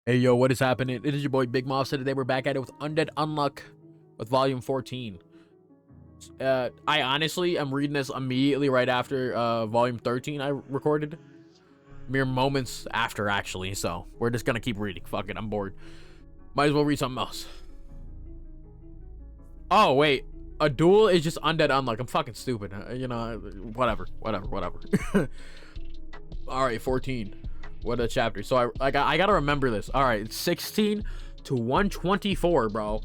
Hey yo, what is happening? It is your boy Big Moss, and today we're back at it with Undead Unluck with Volume 14. I honestly am reading this immediately right after Volume 13 I recorded. Mere moments after, actually, so we're just gonna keep reading. Fuck it, I'm bored. Might as well read something else. Oh, wait. A duel is just Undead Unluck. I'm fucking stupid. You know, whatever. Alright, 14. What a chapter. So I gotta remember this. All right, it's 16 to 124, bro.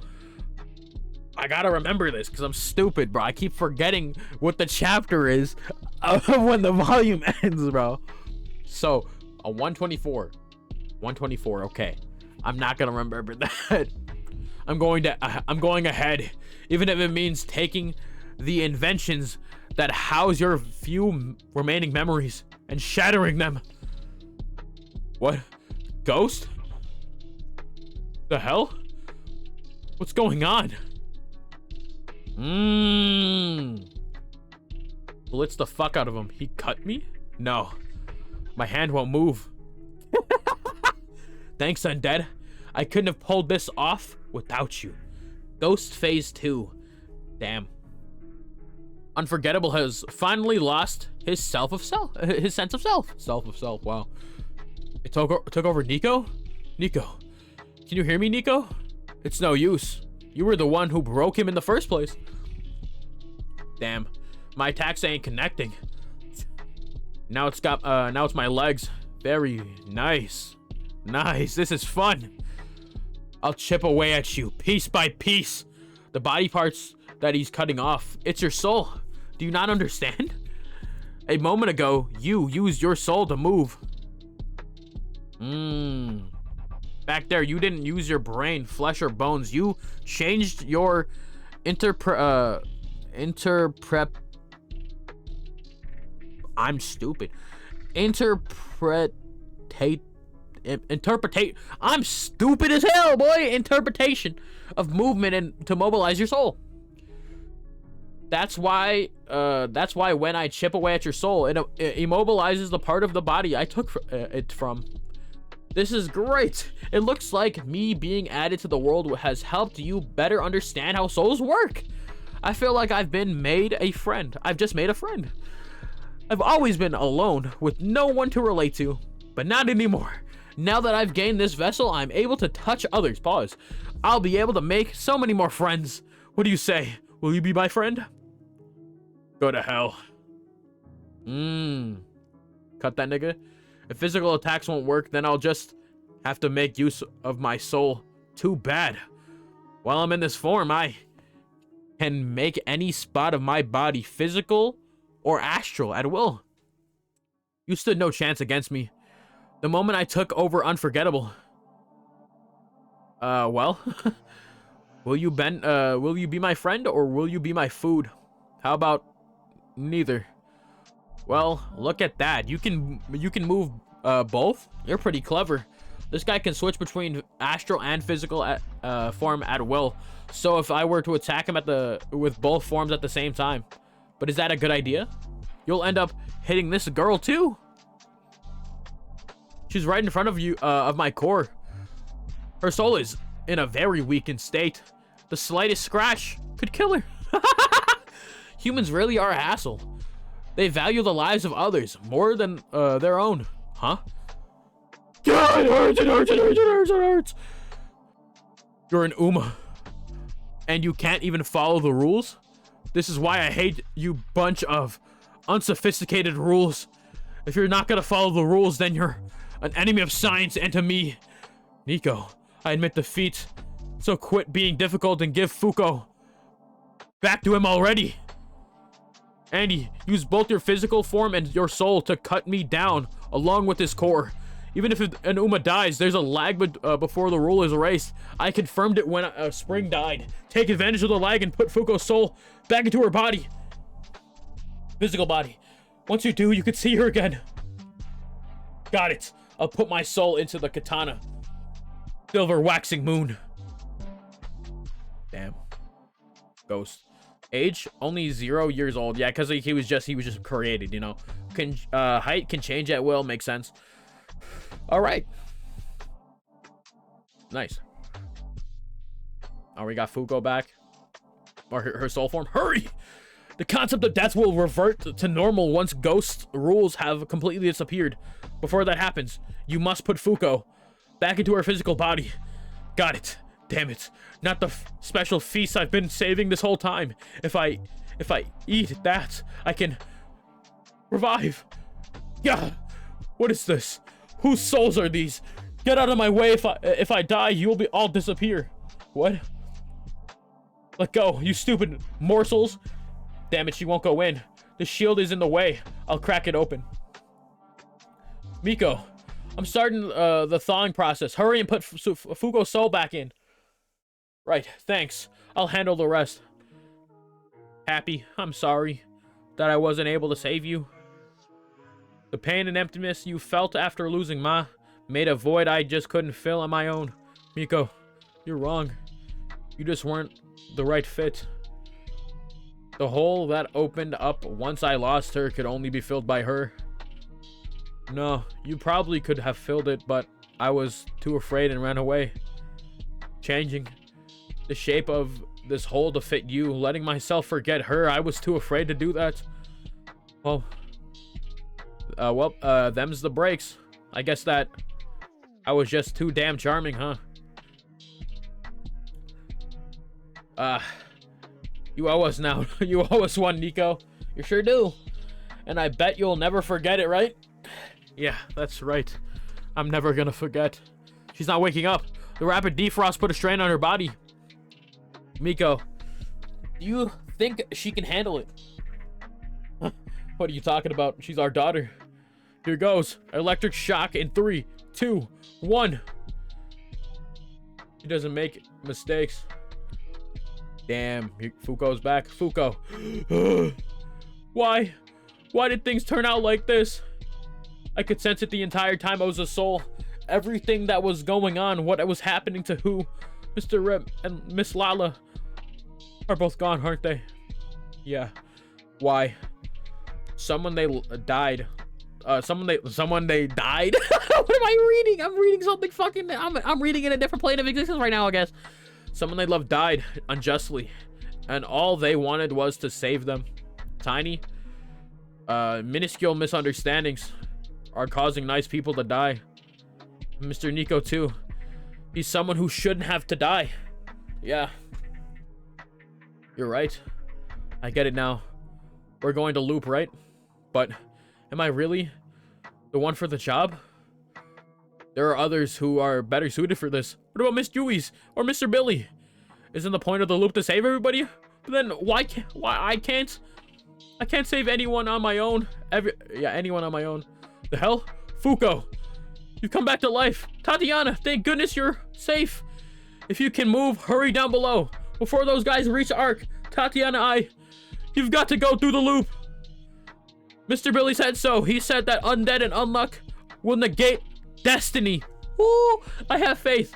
I gotta remember this because I'm stupid, bro. I keep forgetting what the chapter is when the volume ends, bro. So a 124. Okay, I'm not gonna remember that. I'm going ahead, even if it means taking the inventions that house your few remaining memories and shattering them. What? Ghost? The hell? What's going on? Blitz the fuck out of him. He cut me? No. My hand won't move. Thanks, Undead. I couldn't have pulled this off without you. Ghost Phase 2. Damn. Unforgettable has finally lost his sense of self. Wow. It took over Nico? Nico. Can you hear me, Nico? It's no use. You were the one who broke him in the first place. Damn. My attacks ain't connecting. Now it's my legs. Very nice. Nice. This is fun. I'll chip away at you piece by piece. The body parts that he's cutting off. It's your soul. Do you not understand? A moment ago, you used your soul to move. Back there, you didn't use your brain, flesh, or bones. You changed your I'm stupid. I'm stupid as hell, boy. Interpretation of movement and to mobilize your soul. That's why when I chip away at your soul, it immobilizes the part of the body I took it from. This is great. It looks like me being added to the world has helped you better understand how souls work. I feel like I've just made a friend. I've always been alone with no one to relate to, but not anymore. Now that I've gained this vessel, I'm able to touch others. Pause. I'll be able to make so many more friends. What do you say? Will you be my friend? Go to hell. Cut that nigga. If physical attacks won't work, then I'll just have to make use of my soul. Too bad. While I'm in this form, I can make any spot of my body physical or astral at will. You stood no chance against me. The moment I took over Unforgettable. Well, will you be my friend or will you be my food? How about neither? Well, look at that. You can move both. You're pretty clever. This guy can switch between astral and physical form at will. So if I were to attack him with both forms at the same time, but is that a good idea? You'll end up hitting this girl too. She's right in front of you, of my core. Her soul is in a very weakened state. The slightest scratch could kill her. Humans really are a hassle. They value the lives of others more than their own. Huh? God, it hurts. You're an Uma. And you can't even follow the rules? This is why I hate you bunch of unsophisticated rules. If you're not gonna follow the rules, then you're an enemy of science and to me. Nico, I admit defeat. So quit being difficult and give Fuko back to him already. Andy, use both your physical form and your soul to cut me down along with his core. Even if an Uma dies, there's a lag before the rule is erased. I confirmed it when Spring died. Take advantage of the lag and put Fuko's soul back into her body. Physical body. Once you do, you can see her again. Got it. I'll put my soul into the katana. Silver waxing moon. Damn. Ghost. Age only 0 years old. Yeah, because he was just created, you know. Height can change at will. Makes sense. All right. Nice. Oh, we got Fuko back. Or her soul form. Hurry! The concept of death will revert to normal once ghost rules have completely disappeared. Before that happens, you must put Fuko back into her physical body. Got it. Damn it. Not the special feast I've been saving this whole time. If I eat that, I can revive. Yeah. What is this? Whose souls are these? Get out of my way. If I die, you will be all disappear. What? Let go, you stupid morsels. Damn it, she won't go in. The shield is in the way. I'll crack it open. Miko, I'm starting the thawing process. Hurry and put Fugo's soul back in. Right, thanks. I'll handle the rest. Happy, I'm sorry that I wasn't able to save you. The pain and emptiness you felt after losing Ma made a void I just couldn't fill on my own. Miko, you're wrong. You just weren't the right fit. The hole that opened up once I lost her could only be filled by her. No, you probably could have filled it, but I was too afraid and ran away. Changing the shape of this hole to fit you, letting myself forget her, I was too afraid to do that. Well, them's the breaks. I guess that I was just too damn charming, huh? You owe us now. You owe us one, Nico. You sure do. And I bet you'll never forget it, right? Yeah, that's right. I'm never gonna forget. She's not waking up. The rapid defrost put a strain on her body. Miko, do you think she can handle it? What are you talking about? She's our daughter. Here goes. Electric shock in 3, 2, 1. She doesn't make mistakes. Damn, Fuko's back. Fuko. Why? Why did things turn out like this? I could sense it the entire time I was a soul. Everything that was going on, what was happening to who. Mr. Rip and Miss Lala are both gone, aren't they? Yeah. Why? Someone they died. Someone they died? What am I reading? I'm reading something fucking... I'm reading in a different plane of existence right now, I guess. Someone they loved died unjustly, and all they wanted was to save them. Tiny, minuscule misunderstandings are causing nice people to die. Mr. Nico too. He's someone who shouldn't have to die. Yeah. You're right. I get it now. We're going to loop, right? But am I really the one for the job? There are others who are better suited for this. What about Miss Dewey's or Mr. Billy? Isn't the point of the loop to save everybody? But then why I can't save anyone on my own. Anyone on my own. The hell? Fuko, you've come back to life. Tatiana, thank goodness you're safe. If you can move, hurry down below before those guys reach Ark. Tatiana, you've got to go through the loop. Mr. Billy said so. He said that Undead and Unluck will negate destiny. Ooh, I have faith.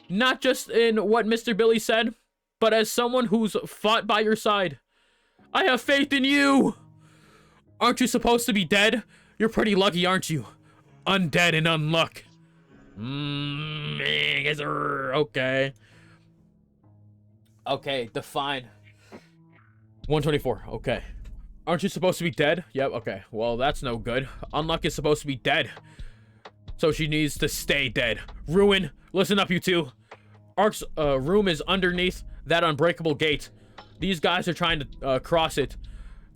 Not just in what Mr. Billy said, but as someone who's fought by your side. I have faith in you. Aren't you supposed to be dead? You're pretty lucky, aren't you? Undead and Unluck. Yes, sir. Okay. Okay, define. 124. Okay. Aren't you supposed to be dead? Yep, okay. Well, that's no good. Unluck is supposed to be dead. So she needs to stay dead. Ruin, listen up, you two. Ark's room is underneath that unbreakable gate. These guys are trying to cross it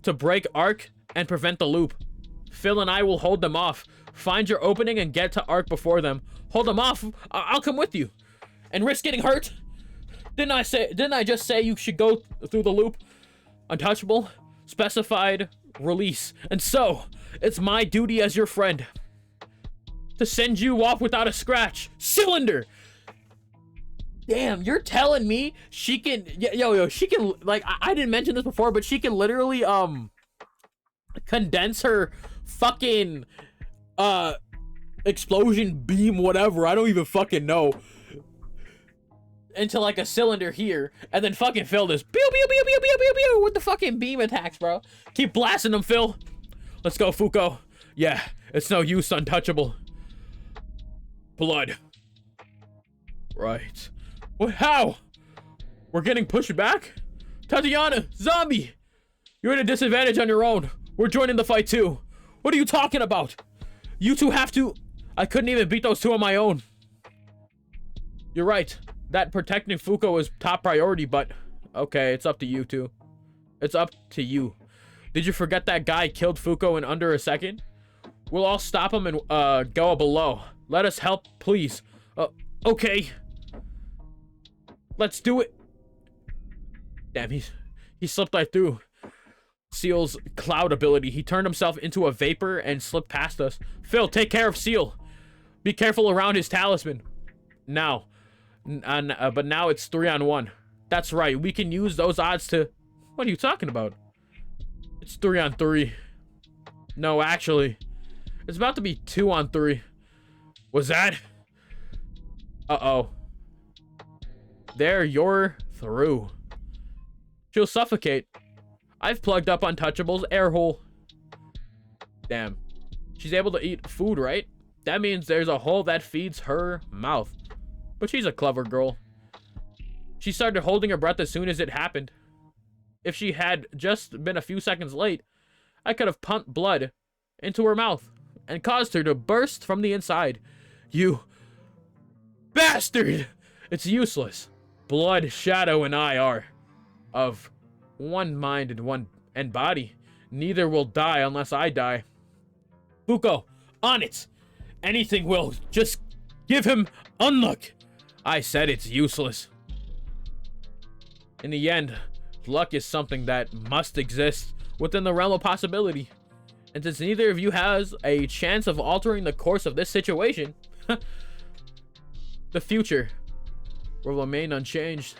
to break Ark and prevent the loop. Phil and I will hold them off. Find your opening and get to Ark before them. Hold them off. I'll come with you. And risk getting hurt? Didn't I just say you should go through the loop? Untouchable, specified release. And so, it's my duty as your friend to send you off without a scratch. Cylinder! Damn, you're telling me she can... Yo, she can... Like, I didn't mention this before, but she can literally, condense her fucking, explosion beam, whatever. I don't even fucking know. Into, like, a cylinder here. And then fucking fill this. Pew, pew, pew, pew, pew, pew, pew. With the fucking beam attacks, bro. Keep blasting them, Phil. Let's go, Fuko. Yeah, it's no use, untouchable. Blood. Right. What? How? We're getting pushed back? Tatiana, zombie! You're at a disadvantage on your own. We're joining the fight too. What are you talking about? You two have to... I couldn't even beat those two on my own. You're right. That protecting Fuko is top priority, but... Okay, it's up to you two. It's up to you. Did you forget that guy killed Fuko in under a second? We'll all stop him and go below. Let us help, please. Okay. Let's do it. Damn, he slipped right through Seal's cloud ability. He turned himself into a vapor and slipped past us. Phil, take care of Seal. Be careful around his talisman. Now. But now it's 3-on-1. That's right. We can use those odds to... What are you talking about? It's 3-on-3. No, actually. It's about to be 2-on-3. Was that? Uh-oh. There, you're through. She'll suffocate. I've plugged up Untouchable's air hole. Damn. She's able to eat food, right? That means there's a hole that feeds her mouth. But she's a clever girl. She started holding her breath as soon as it happened. If she had just been a few seconds late, I could have pumped blood into her mouth and caused her to burst from the inside. You bastard! It's useless. Blood, Shadow, and I are of one mind and body. Neither will die unless I die. Fuko, on it! Anything will. Just give him unluck. I said it's useless. In the end, luck is something that must exist within the realm of possibility. And since neither of you has a chance of altering the course of this situation, the future will remain unchanged.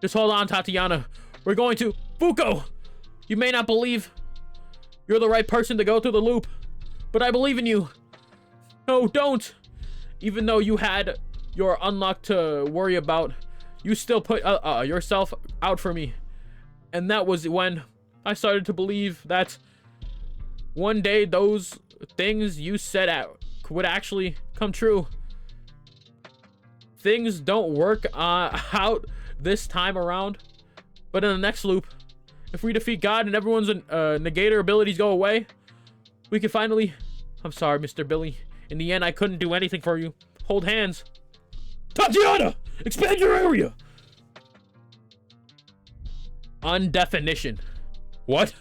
Just hold on, Tatiana. We're going to... Fuko! You may not believe you're the right person to go through the loop, but I believe in you. No, don't. Even though you had your unluck to worry about, you still put yourself out for me. And that was when I started to believe that one day those things you set out would actually come true. Things don't work out this time around, but in the next loop, if we defeat God and everyone's negator abilities go away, we can finally... I'm sorry, Mr. Billy. In the end, I couldn't do anything for you. Hold hands. Tatiana! Expand your area! Undefinition. What?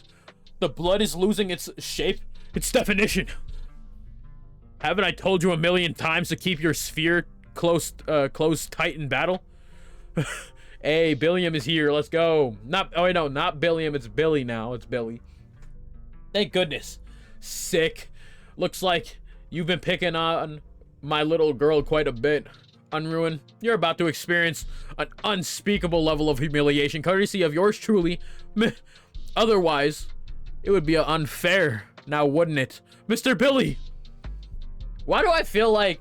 The blood is losing its shape? Its definition. Haven't I told you 1,000,000 times to keep your sphere closed tight in battle? Hey, Billiam is here. Let's go. Oh wait, no, not Billiam. It's Billy now. It's Billy. Thank goodness. Sick. Looks like you've been picking on my little girl quite a bit. Unruin, you're about to experience an unspeakable level of humiliation courtesy of yours truly. Otherwise, it would be unfair now, wouldn't it? Mr. Billy! Why do I feel like...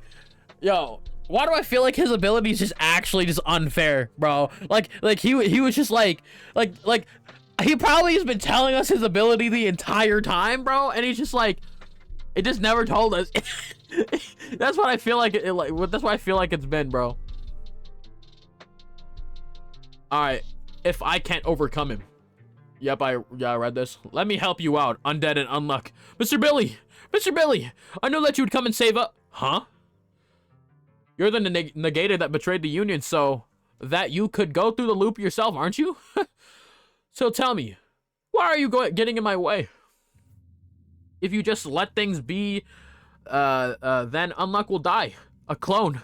Yo, why do I feel like his ability is just actually just unfair, bro? Like he was just like he probably has been telling us his ability the entire time, bro, and he's just like, it just never told us. That's what I feel like that's what I feel like it's been, bro. All right, if I can't overcome him. Yep, I read this. Let me help you out, Undead and Unluck. Mr. Billy! Mr. Billy! I know that you would come and save up. Huh? You're the negator that betrayed the Union, so that you could go through the loop yourself, aren't you? So tell me, why are you getting in my way? If you just let things be, then Unluck will die. A clone.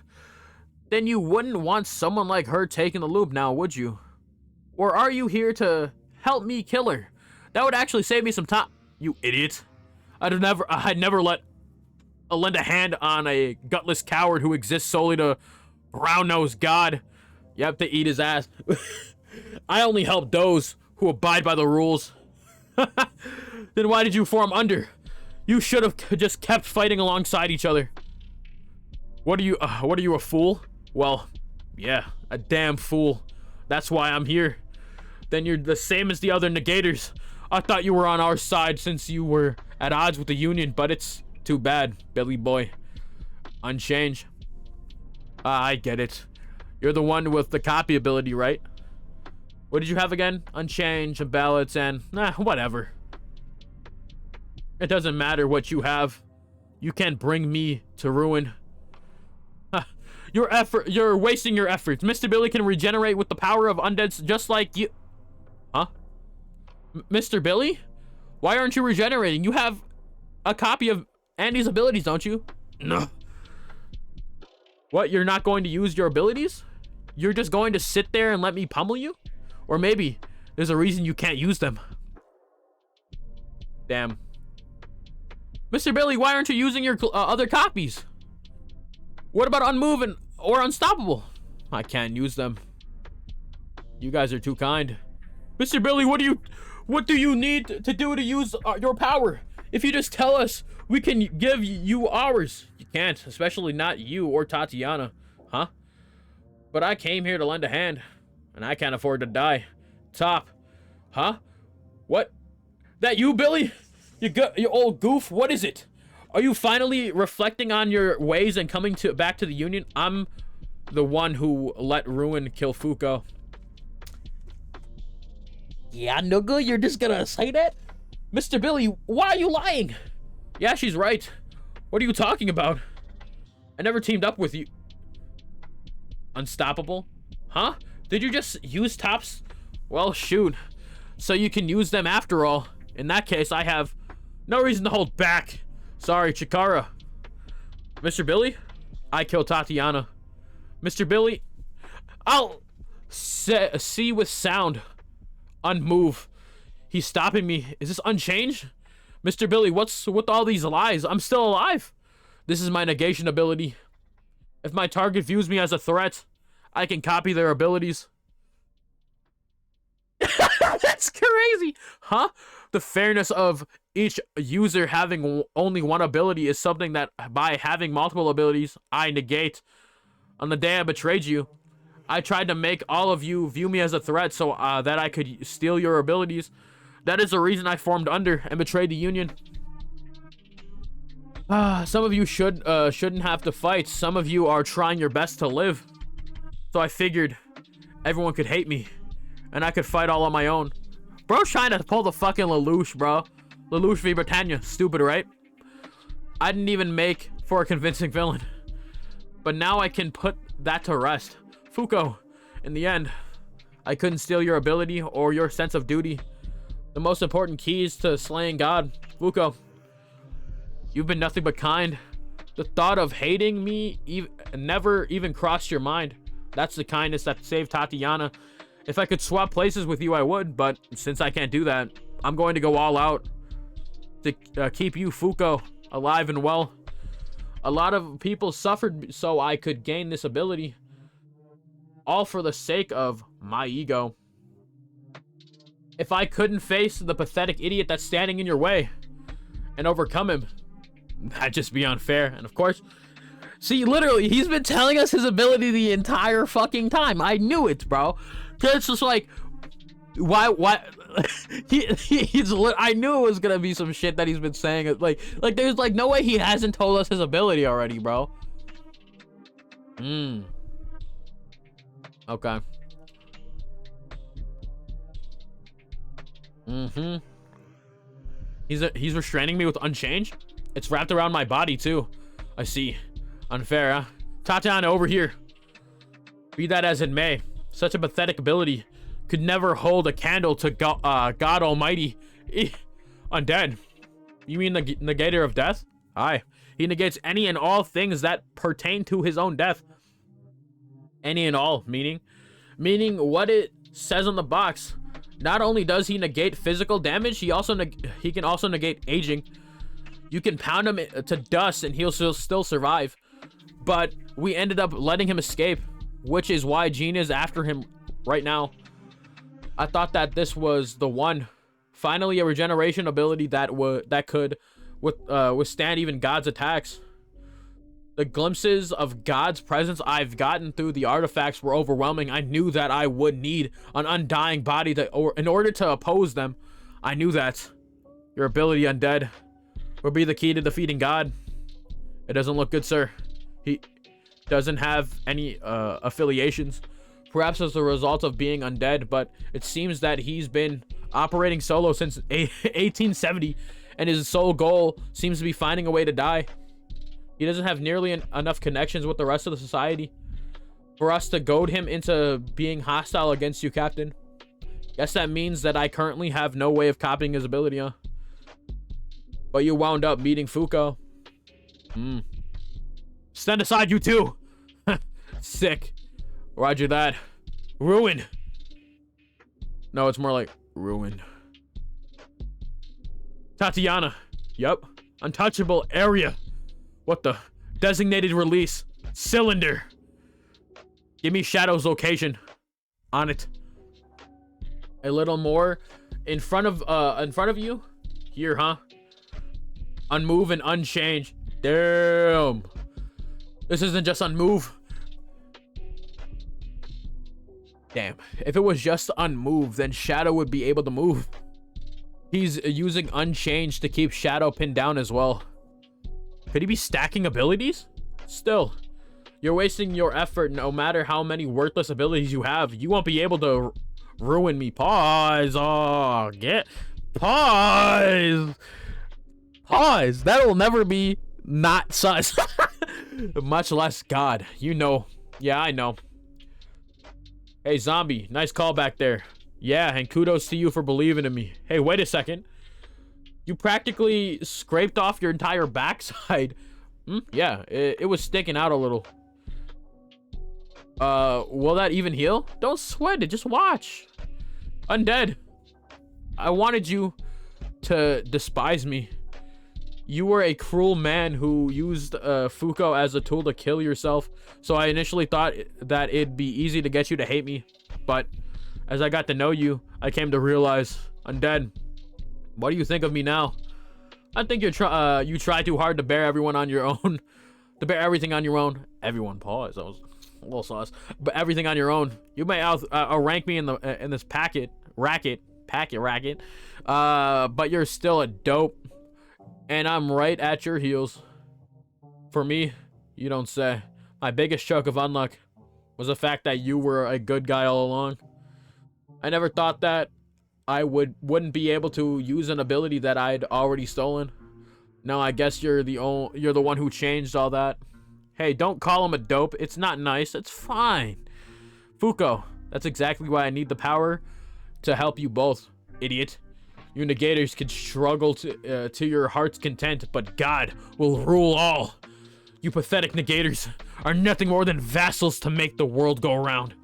Then you wouldn't want someone like her taking the loop now, would you? Or are you here to help me kill her? That would actually save me some time. You idiot. I'd never lend a hand on a gutless coward who exists solely to brown-nosed God. You have to eat his ass. I only help those who abide by the rules. Then why did you form under? You should have just kept fighting alongside each other. What are you, a fool? Well, yeah, a damn fool. That's why I'm here. Then you're the same as the other negators. I thought you were on our side since you were at odds with the Union, but it's too bad, Billy boy. Unchanged. I get it. You're the one with the copy ability, right? What did you have again? Unchanged, ballots, and whatever. It doesn't matter what you have. You can't bring me to ruin. You're wasting your efforts. Mr. Billy can regenerate with the power of undeads just like you. Huh? Mr. Billy? Why aren't you regenerating? You have a copy of Andy's abilities, don't you? No. What, you're not going to use your abilities? You're just going to sit there and let me pummel you? Or maybe there's a reason you can't use them. Damn. Mr. Billy, why aren't you using your other copies? What about Unmove or Unstoppable? I can't use them. You guys are too kind. Mr. Billy, what do you need to do to use your power? If you just tell us, we can give you ours. You can't, especially not you or Tatiana. Huh? But I came here to lend a hand, and I can't afford to die. Top. Huh? What? That you, Billy? You old goof? What is it? Are you finally reflecting on your ways and coming back to the Union? I'm the one who let Ruin kill Fuko. Yeah, nigga, you're just gonna say that? Mr. Billy, why are you lying? Yeah, she's right. What are you talking about? I never teamed up with you. Unstoppable? Huh? Did you just use tops? Well, shoot. So you can use them after all. In that case, I have no reason to hold back. Sorry, Chikara. Mr. Billy? I killed Tatiana. Mr. Billy? I'll see with sound. Unmove. He's stopping me. Is this unchanged? Mr. Billy, what's with all these lies? I'm still alive. This is my negation ability. If my target views me as a threat, I can copy their abilities. That's crazy. Huh? The fairness of each user having only one ability is something that by having multiple abilities, I negate. On the day I betrayed you, I tried to make all of you view me as a threat so that I could steal your abilities. That is the reason I formed Under and betrayed the Union. Some of you shouldn't have to fight. Some of you are trying your best to live. So I figured everyone could hate me and I could fight all on my own. Bro's trying to pull the fucking Lelouch, bro. Lelouch v. Britannia. Stupid, right? I didn't even make for a convincing villain. But now I can put that to rest. Fuko, in the end, I couldn't steal your ability or your sense of duty. The most important keys to slaying God. Fuko, you've been nothing but kind. The thought of hating me never even crossed your mind. That's the kindness that saved Tatiana. If I could swap places with you, I would, but since I can't do that, I'm going to go all out to keep you, Fuko, alive and well. A lot of people suffered so I could gain this ability, all for the sake of my ego. If I couldn't face the pathetic idiot that's standing in your way and overcome him, that'd just be unfair. And of course, see, literally, he's been telling us his ability the entire fucking time. I knew it, bro. It's just like, why I knew it was gonna be some shit that he's been saying. Like there's like no way he hasn't told us his ability already, bro. Okay. He's restraining me with Unchanged. It's wrapped around my body too. I see. Unfair, huh? Tatiana, over here. Be that as it may, such a pathetic ability could never hold a candle to God Almighty. Undead. You mean the negator of death? Aye. He negates any and all things that pertain to his own death. Any and all, meaning what it says on the box. Not only does he negate physical damage, he can also negate aging. You can pound him to dust and he'll still survive. But we ended up letting him escape, which is why Gene is after him right now. I thought that this was the one. Finally, a regeneration ability that could withstand even God's attacks. The glimpses of God's presence I've gotten through the artifacts were overwhelming. I knew that I would need an undying body in order to oppose them. I knew that. Your ability, Undead, will be the key to defeating God. It doesn't look good, sir. doesn't have any affiliations, perhaps as a result of being undead, but it seems that he's been operating solo since 1870, and his sole goal seems to be finding a way to die. He doesn't have nearly enough connections with the rest of the society for us to goad him into being hostile against you, Captain. Guess that means that I currently have no way of copying his ability, huh? But you wound up meeting Fuko. Stand aside, you two. Sick. Roger that. Ruin. No, it's more like ruin. Tatiana. Yup. Untouchable area. What the? Designated release. Cylinder. Give me Shadow's location. On it. A little more in front of you. Here, huh? Unmove and unchange. Damn. This isn't just unmove. Damn. If it was just unmove, then Shadow would be able to move. He's using unchange to keep Shadow pinned down as well. Could he be stacking abilities? Still, you're wasting your effort. No matter how many worthless abilities you have, you won't be able to ruin me. Pause. Oh, get pause. Pause. That'll never be not sus. Much less God. You know. Yeah, I know. Hey, zombie. Nice call back there. Yeah, and kudos to you for believing in me. Hey, wait a second. You practically scraped off your entire backside. Yeah, it was sticking out a little. Will that even heal? Don't sweat it. Just watch. Undead. I wanted you to despise me. You were a cruel man who used Fuko as a tool to kill yourself. So I initially thought that it'd be easy to get you to hate me. But as I got to know you, I came to realize, Undead, what do you think of me now? I think you try too hard to bear everyone on your own. To bear everything on your own. Everyone, pause. That was a little sauce. But everything on your own. You may outrank me in this packet racket. But you're still a dope. And I'm right at your heels. For me, you don't say. My biggest choke of unluck was the fact that you were a good guy all along. I never thought that I wouldn't be able to use an ability that I'd already stolen. No, I guess you're the one who changed all that. Hey, don't call him a dope. It's not nice. It's fine. Fuko, that's exactly why I need the power to help you both, idiot. You negators can struggle to your heart's content, but God will rule all. You pathetic negators are nothing more than vassals to make the world go round.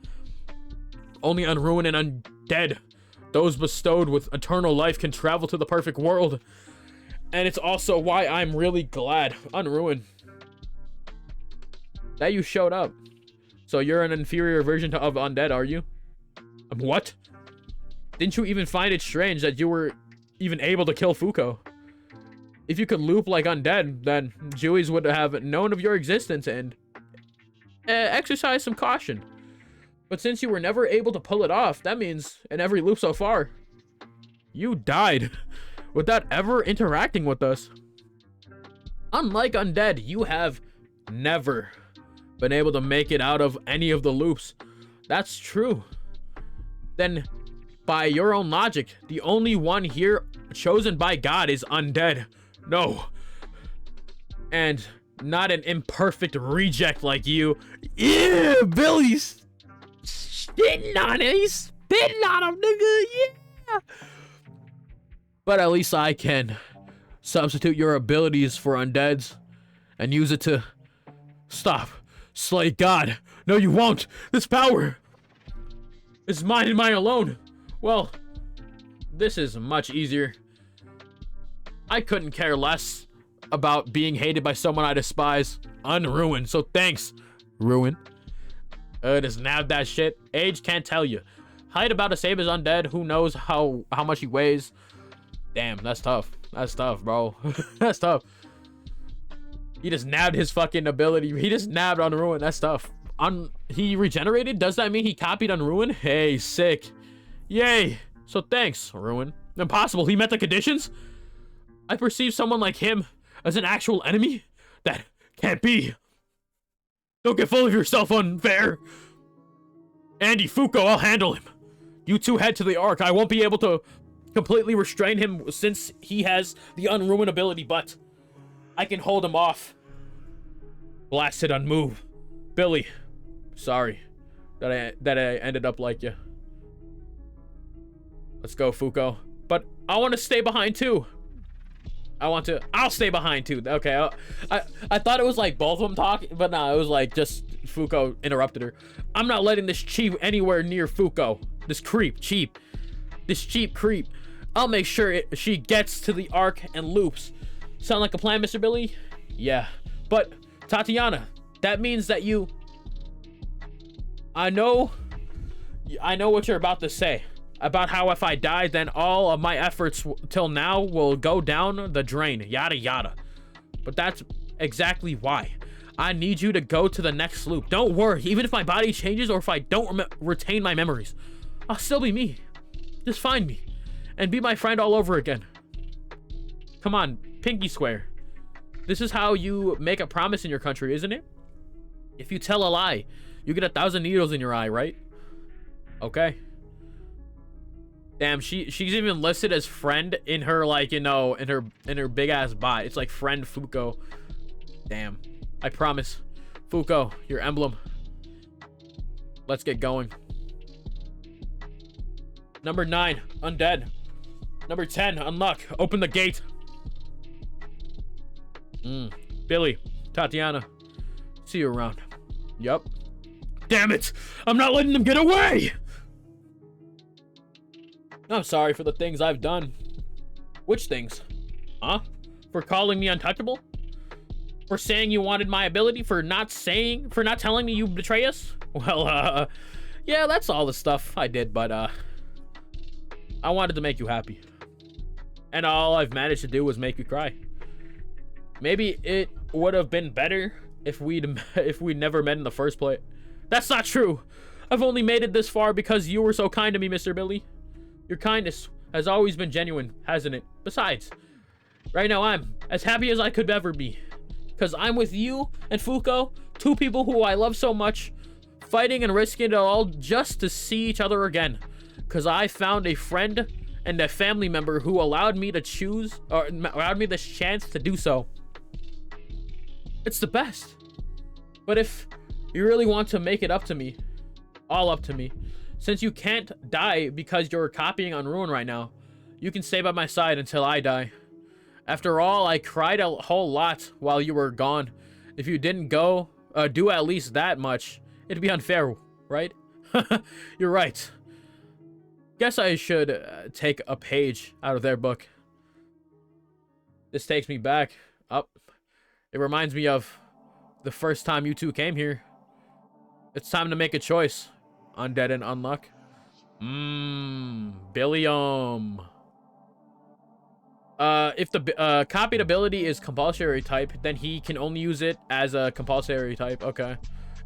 Only Unruin and Undead, those bestowed with eternal life, can travel to the perfect world. And it's also why I'm really glad, Unruin, that you showed up. So you're an inferior version of Undead, are you? What? Didn't you even find it strange that you were even able to kill Fuko? If you could loop like Undead, then Jewies would have known of your existence and exercise some caution. But since you were never able to pull it off, that means in every loop so far, you died without ever interacting with us. Unlike Undead, you have never been able to make it out of any of the loops. That's true. Then, by your own logic, the only one here chosen by God is Undead. No. And not an imperfect reject like you. Yeah, Billy's spitting on it. He's spitting on him, nigga. Yeah. But at least I can substitute your abilities for Undead's and use it to slay God. No, you won't. This power is mine and mine alone. Well, this is much easier. I couldn't care less about being hated by someone I despise. Unruined. So thanks, Ruin. Just nab that shit. Age can't tell you. Height about the same as Undead. Who knows how much he weighs. Damn, that's tough. That's tough, bro. That's tough. He just nabbed his fucking ability. He just nabbed Unruined. That's tough. He regenerated? Does that mean he copied Unruined? Hey, sick. Yay. So thanks, Ruin. Impossible. He met the conditions? I perceive someone like him as an actual enemy? That can't be. Don't get full of yourself, unfair. Andy, Fuko, I'll handle him. You two head to the Ark. I won't be able to completely restrain him since he has the unruin ability, but I can hold him off. Blasted unmove. Billy, sorry that I ended up like you. Let's go, Fuko. But I want to stay behind too. I'll stay behind too. Okay, I thought it was like both of them talking, but no, it was like just Fuko interrupted her. I'm not letting this cheap anywhere near Fuko. This cheap creep. I'll make sure she gets to the Ark and loops. Sound like a plan, Mr. Billy? Yeah, but Tatiana, that means that you... I know what you're about to say. About how if I die, then all of my efforts till now will go down the drain. Yada yada. But that's exactly why. I need you to go to the next loop. Don't worry, even if my body changes or if I don't retain my memories. I'll still be me. Just find me. And be my friend all over again. Come on, pinky swear. This is how you make a promise in your country, isn't it? If you tell a lie, you get 1,000 needles in your eye, right? Okay. Damn, she's even listed as friend in her, like, you know, in her big ass bot. It's like friend Fuko. Damn. I promise. Fuko, your emblem. Let's get going. Number 9, Undead. Number 10, Unluck. Open the gate. Billy, Tatiana. See you around. Yup. Damn it! I'm not letting them get away! I'm sorry for the things I've done. Which things? Huh? For calling me untouchable? For saying you wanted my ability? For not telling me you betray us? Well, yeah, that's all the stuff I did, but, I wanted to make you happy. And all I've managed to do was make you cry. Maybe it would have been better if we'd never met in the first place. That's not true! I've only made it this far because you were so kind to me, Mr. Billy. Your kindness has always been genuine, hasn't it? Besides, right now I'm as happy as I could ever be. Because I'm with you and Fuko, two people who I love so much, fighting and risking it all just to see each other again. Because I found a friend and a family member who allowed me to choose, or allowed me this chance to do so. It's the best. But if you really want to make it up to me, all up to me, since you can't die because you're copying on Ruin right now, you can stay by my side until I die. After all, I cried a whole lot while you were gone. If you didn't go, do at least that much, it'd be unfair, right? You're right. Guess I should take a page out of their book. This takes me back up. It reminds me of the first time you two came here. It's time to make a choice. Undead and Unluck. Billium. If the copied ability is compulsory type, then he can only use it as a compulsory type. Okay.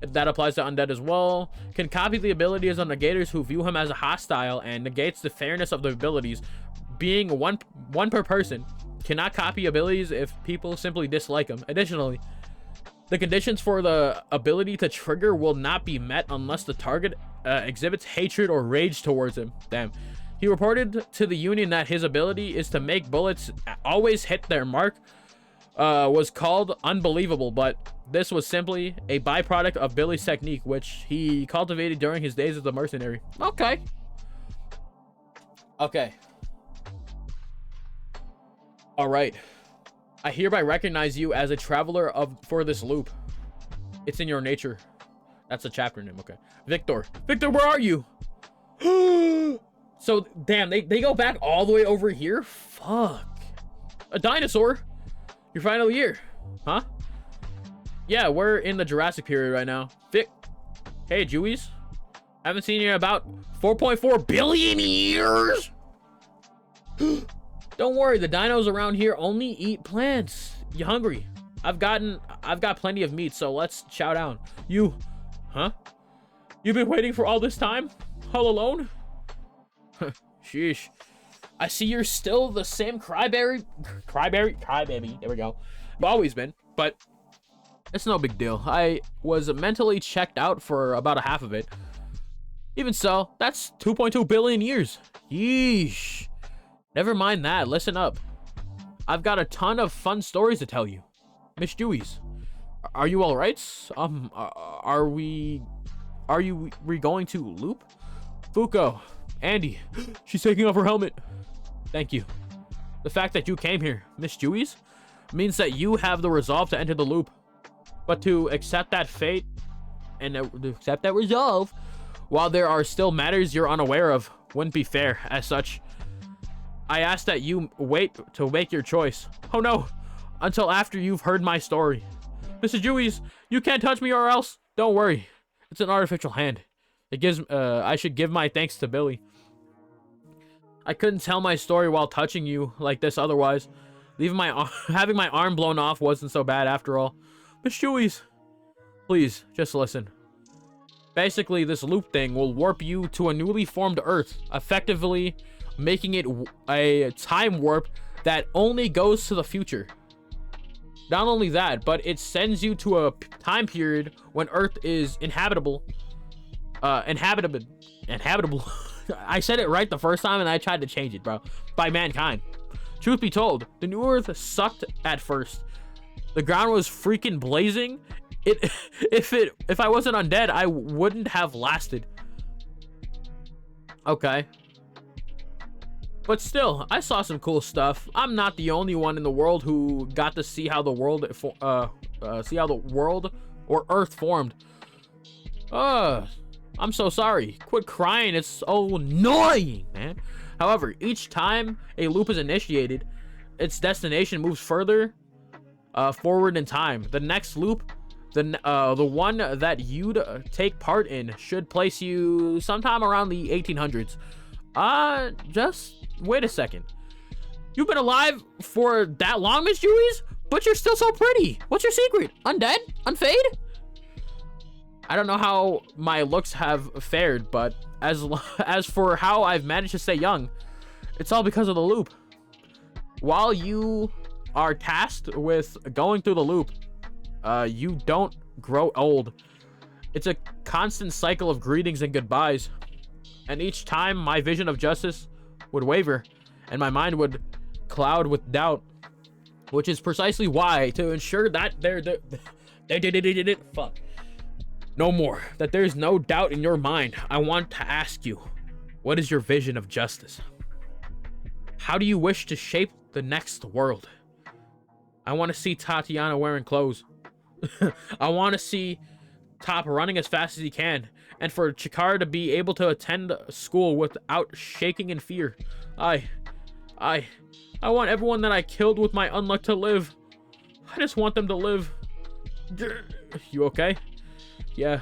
That applies to Undead as well. Can copy the abilities on negators who view him as a hostile and negates the fairness of the abilities. Being one per person. Cannot copy abilities if people simply dislike him. Additionally, the conditions for the ability to trigger will not be met unless the target exhibits hatred or rage towards him. Damn. He reported to the Union that his ability is to make bullets always hit their mark. Was called unbelievable, but this was simply a byproduct of Billy's technique, which he cultivated during his days as a mercenary. Okay. Okay. All right. I hereby recognize you as a traveler for this loop. It's in your nature. That's a chapter name. Okay. Victor. Victor, where are you? So, damn, they go back all the way over here? Fuck. A dinosaur? You're finally here. Huh? Yeah, we're in the Jurassic period right now. Vic. Hey, Jewies. Haven't seen you in about 4.4 billion years. Don't worry, the dinos around here only eat plants. You hungry? I've got plenty of meat, so let's chow down. You, huh? You've been waiting for all this time? All alone? Sheesh. I see you're still the same crybaby. There we go. I've always been, but It's no big deal. I was mentally checked out for about a half of it. Even so, that's 2.2 billion years. Yeesh. Never mind that. Listen up. I've got a ton of fun stories to tell you. Miss Dewey's. Are you alright? Are we going to loop? Fuko. Andy. She's taking off her helmet. Thank you. The fact that you came here, Miss Dewey's, means that you have the resolve to enter the loop. But to accept that fate and to accept that resolve, while there are still matters you're unaware of, wouldn't be fair. As such, I ask that you wait to make your choice. Oh no, until after you've heard my story. Mrs. Dewey's, you can't touch me or else. Don't worry, it's an artificial hand. It gives. I should give my thanks to Billy. I couldn't tell my story while touching you like this otherwise. Having my arm blown off wasn't so bad after all. Miss Dewey's, please, just listen. Basically, this loop thing will warp you to a newly formed Earth, effectively making it a time warp that only goes to the future. Not only that, but it sends you to a time period when Earth is inhabitable. Inhabitable. I said it right the first time and I tried to change it, bro. By mankind. Truth be told, the new Earth sucked at first. The ground was freaking blazing. If I wasn't undead, I wouldn't have lasted. Okay. But still, I saw some cool stuff. I'm not the only one in the world who got to see how the world or Earth formed. I'm so sorry. Quit crying. It's so annoying, man. However, each time a loop is initiated, its destination moves further forward in time. The next loop, the one that you'd take part in, should place you sometime around the 1800s. Just wait a second. You've been alive for that long, Miss Dewey's? But you're still so pretty. What's your secret? Undead? Unfade? I don't know how my looks have fared, but as for how I've managed to stay young, it's all because of the loop. While you are tasked with going through the loop, you don't grow old. It's a constant cycle of greetings and goodbyes. And each time my vision of justice would waver and my mind would cloud with doubt, which is precisely why, to ensure that that there's no doubt in your mind, I want to ask you, what is your vision of justice? How do you wish to shape the next world? I want to see Tatiana wearing clothes. I want to see Top running as fast as he can, and for Chikara to be able to attend school without shaking in fear. I want everyone that I killed with my unluck to live. I just want them to live. You okay? Yeah.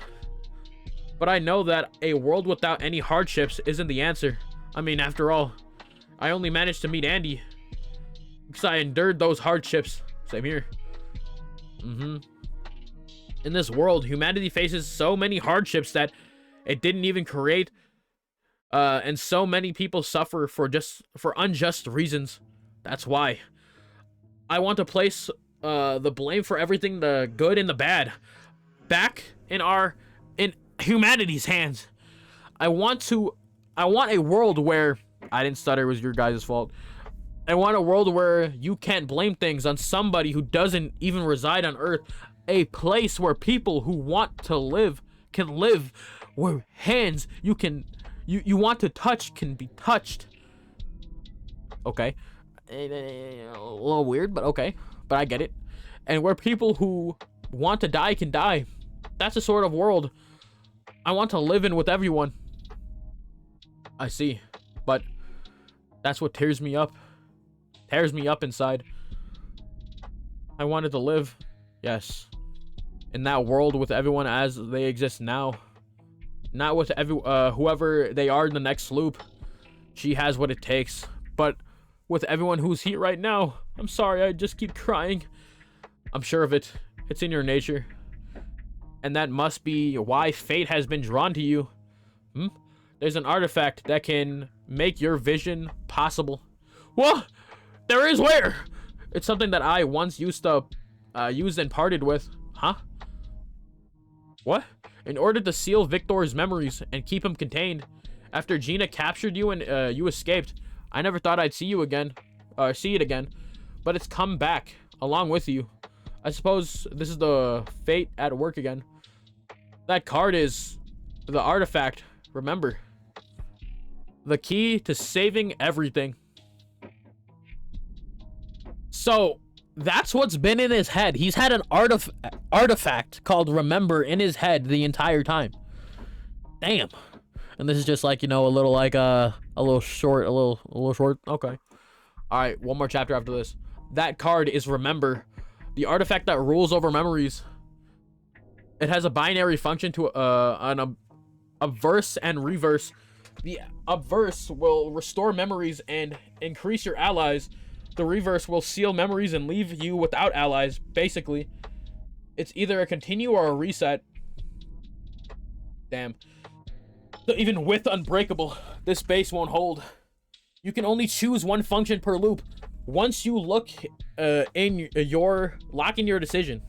But I know that a world without any hardships isn't the answer. I mean, after all, I only managed to meet Andy because I endured those hardships. Same here. In this world, humanity faces so many hardships that it didn't even create, and so many people suffer for unjust reasons. That's why I want to place the blame for everything, the good and the bad, back in humanity's hands. I want a world where I didn't stutter, it was your guys' fault. I want a world where you can't blame things on somebody who doesn't even reside on Earth. A place where people who want to live can live, where hands you want to touch can be touched. Okay. A little weird, but okay. But I get it. And where people who want to die can die. That's the sort of world I want to live in with everyone. I see. But that's what tears me up. Tears me up inside. I wanted to live. Yes. In that world with everyone as they exist now. Not with whoever they are in the next loop. She has what it takes. But with everyone who's here right now. I'm sorry, I just keep crying. I'm sure of it. It's in your nature. And that must be why fate has been drawn to you. There's an artifact that can make your vision possible. What? There is where? It's something that I once used and parted with. Huh? What? In order to seal Victor's memories and keep him contained, after Gina captured you and you escaped, I never thought I'd see you again, see it again, but it's come back along with you. I suppose this is the fate at work again. That card is the artifact. Remember, the key to saving everything. So that's what's been in his head. He's had an artifact called Remember in his head the entire time. Damn. And this is just like, you know, a little like a little short. Okay. All right, one more chapter after this. That card is Remember, the artifact that rules over memories. It has a binary function to an obverse and reverse. The obverse will restore memories and increase your allies. The reverse will seal memories and leave you without allies. Basically, it's either a continue or a reset. Damn. So even with Unbreakable, this base won't hold. You can only choose one function per loop. Once you lock in your decision,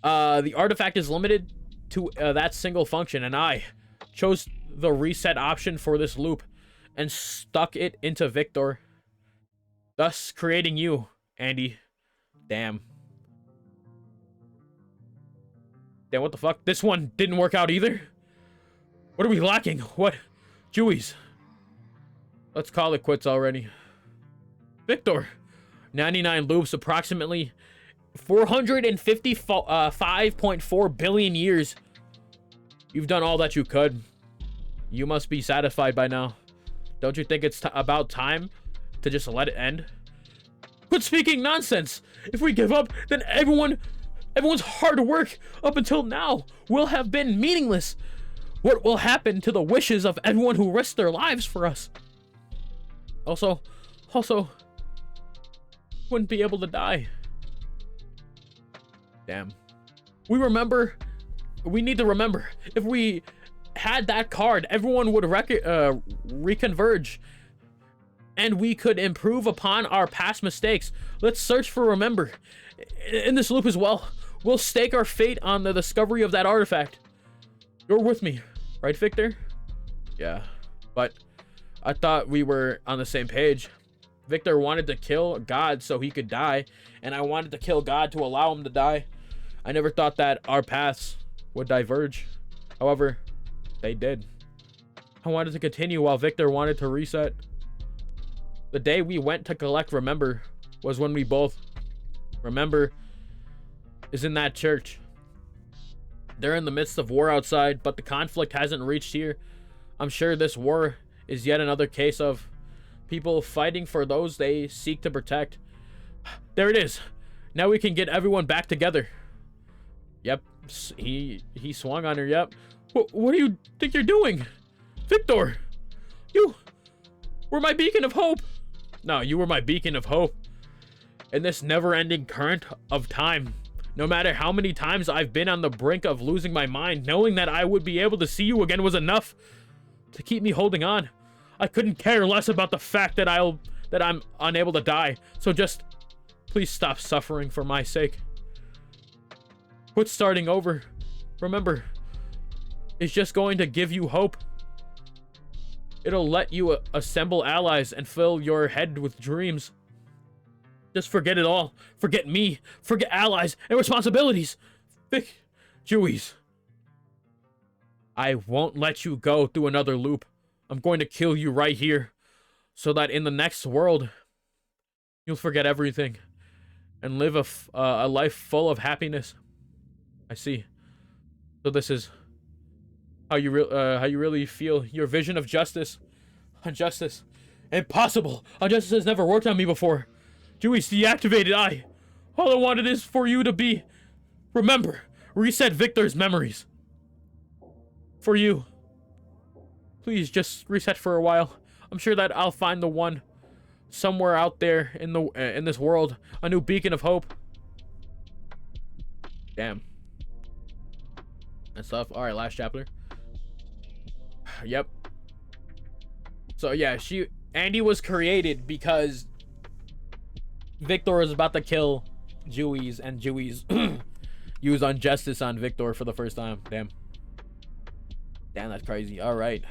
the artifact is limited to that single function, and I chose the reset option for this loop and stuck it into Victor, thus creating you, Andy. Damn, what the fuck? This one didn't work out either? What are we lacking? What? Jewies. Let's call it quits already. Victor. 99 loops, approximately 455.4 billion years. You've done all that you could. You must be satisfied by now. Don't you think it's about time to just let it end? Quit speaking nonsense. If we give up, then everyone's hard work up until now will have been meaningless. What will happen to the wishes of everyone who risked their lives for us? Also, wouldn't be able to die. Damn. We need to remember. If we had that card, everyone would reconverge, and we could improve upon our past mistakes. Let's search for Remember. In this loop as well, we'll stake our fate on the discovery of that artifact. You're with me, right, Victor? Yeah, but I thought we were on the same page. Victor wanted to kill God so he could die, and I wanted to kill God to allow him to die. I never thought that our paths would diverge. However, they did. I wanted to continue while Victor wanted to reset. The day we went to collect Remember was when we both... Remember is in that church. They're in the midst of war outside, but the conflict hasn't reached here. I'm sure this war is yet another case of people fighting for those they seek to protect. There it is. Now we can get everyone back together. Yep, he swung on her. Yep. What do you think you're doing? Victor, you were my beacon of hope. No, you were my beacon of hope in this never-ending current of time. No matter how many times I've been on the brink of losing my mind, knowing that I would be able to see you again was enough to keep me holding on. I couldn't care less about the fact that I'm unable to die. So just please stop suffering for my sake. Quit starting over. Remember, it's just going to give you hope. It'll let you assemble allies and fill your head with dreams. Just forget it all. Forget me. Forget allies and responsibilities. Vic, Jewies. I won't let you go through another loop. I'm going to kill you right here, so that in the next world, you'll forget everything and live a life full of happiness. I see. So this is how you really feel. Your vision of justice. Justice. Impossible. Justice has never worked on me before. Jewish deactivated I. All I wanted is for you to be... Remember. Reset Victor's memories. For you. Please just reset for a while. I'm sure that I'll find the one somewhere out there in this world, a new beacon of hope. Damn. That's tough. All right, last chapter. Yep. So yeah, Andy was created because Victor is about to kill Jewies, and Jewies use Unjustice on Victor for the first time. Damn. Damn, that's crazy. All right.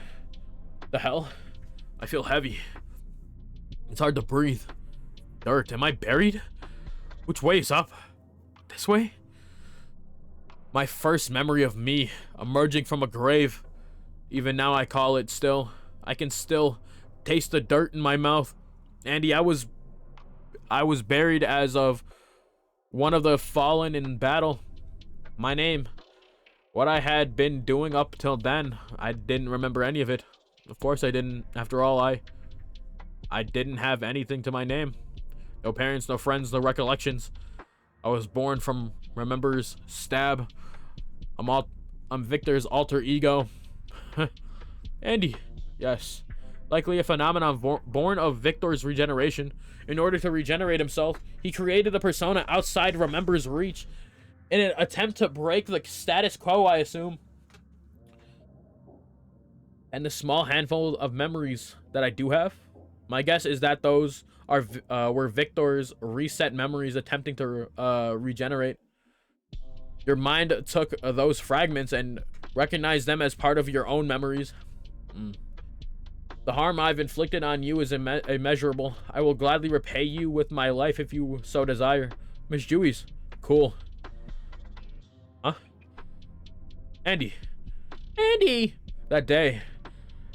The hell? I feel heavy. It's hard to breathe. Dirt. Am I buried? Which way is up? This way? My first memory of me emerging from a grave. Even now I call it still. I can still taste the dirt in my mouth. Andy, I was buried as of one of the fallen in battle. My name. What I had been doing up till then, I didn't remember any of it. Of course I didn't. After all, I didn't have anything to my name. No parents, no friends, no recollections. I was born from remembers, stab. I'm Victor's alter ego. Andy. Yes. Likely a phenomenon born of Victor's regeneration. In order to regenerate himself, he created a persona outside Remember's reach in an attempt to break the status quo, I assume. And the small handful of memories that I do have, my guess is that those were Victor's reset memories attempting to regenerate. Your mind took those fragments and recognized them as part of your own memories. The harm I've inflicted on you is immeasurable. I will gladly repay you with my life if you so desire. Miss Dewey's. Cool. Huh? Andy. Andy! That day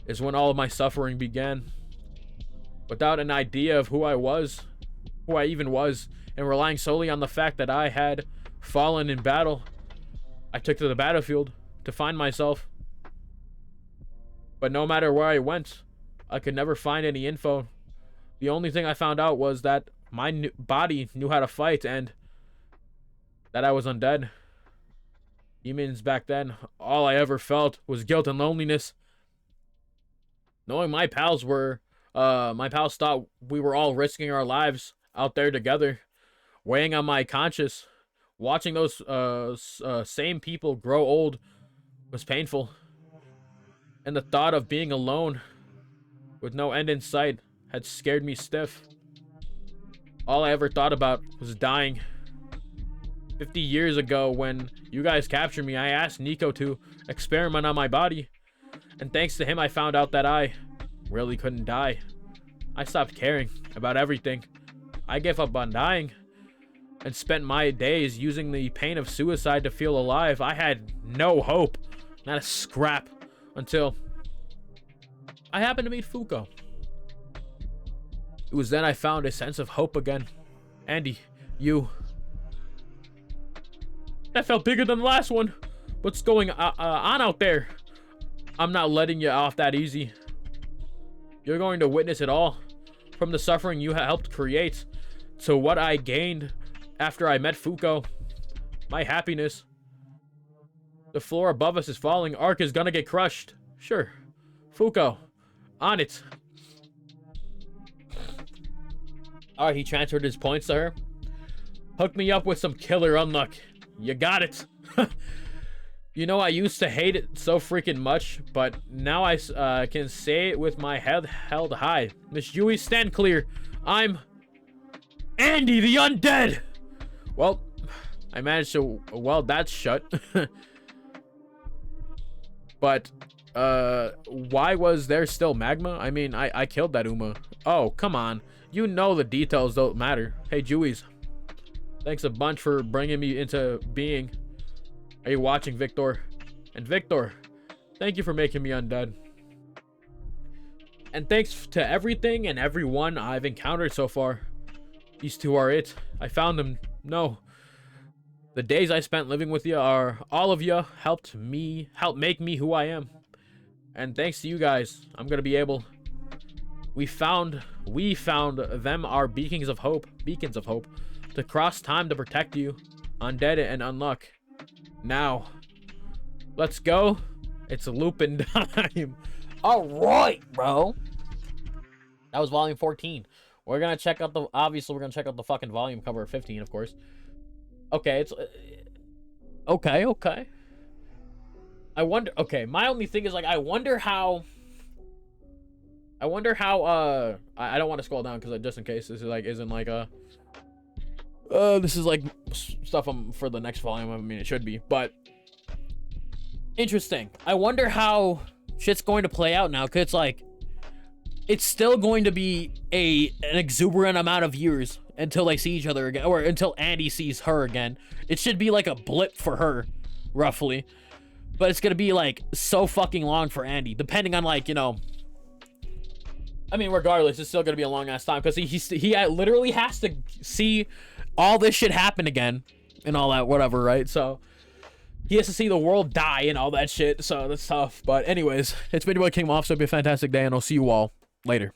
is when all of my suffering began. Without an idea of who I even was, and relying solely on the fact that I had fallen in battle, I took to the battlefield to find myself. But no matter where I went, I could never find any info. The only thing I found out was that my body knew how to fight and that I was undead. Demons back then, all I ever felt was guilt and loneliness. Knowing my pals thought we were all risking our lives out there together, weighing on my conscience. Watching those same people grow old was painful. And the thought of being alone with no end in sight had scared me stiff. All I ever thought about was dying. 50 years ago, when you guys captured me, I asked Nico to experiment on my body. And thanks to him, I found out that I really couldn't die. I stopped caring about everything. I gave up on dying and spent my days using the pain of suicide to feel alive. I had no hope, not a scrap, until I happened to meet Fuko. It was then I found a sense of hope again. Andy, you. That felt bigger than the last one. What's going on out there? I'm not letting you off that easy. You're going to witness it all. From the suffering you helped create to what I gained after I met Fuko. My happiness. The floor above us is falling. Ark is gonna get crushed. Sure. Fuko. On it. Alright, he transferred his points to her. Hook me up with some killer unluck. You got it. You know, I used to hate it so freaking much, but now I can say it with my head held high. Miss Dewey, stand clear. I'm Andy the Undead. Well, I managed to weld that shut. But why was there still magma? I mean, I killed that Uma. Oh, come on. You know the details don't matter. Hey, Jewies. Thanks a bunch for bringing me into being. Are you watching, Victor? And Victor, thank you for making me undead. And thanks to everything and everyone I've encountered so far. These two are it. I found them. No. The days I spent living with you are all of you helped make me who I am. And thanks to you guys, I'm gonna be able. We found them our beacons of hope, to cross time to protect you, Undead and Unluck. Now, let's go. It's looping time. All right, bro. That was volume 14. We're gonna check out obviously we're gonna check out the fucking volume cover of 15, of course. Okay, it's okay. I wonder. Okay, my only thing is like I wonder how. I don't want to scroll down because just in case this is like isn't like a. This is like stuff for the next volume. I mean, it should be, but interesting. I wonder how shit's going to play out now, because it's like, it's still going to be an exuberant amount of years until they see each other again, or until Andy sees her again. It should be like a blip for her, roughly, but it's gonna be like so fucking long for Andy, depending on, like, you know, I mean, regardless, it's still gonna be a long ass time, because he literally has to see all this shit happen again and all that, whatever, right? So he has to see the world die and all that shit, so that's tough. But anyways, it's been your boy King Moff, so it'll be a fantastic day, and I'll see you all later.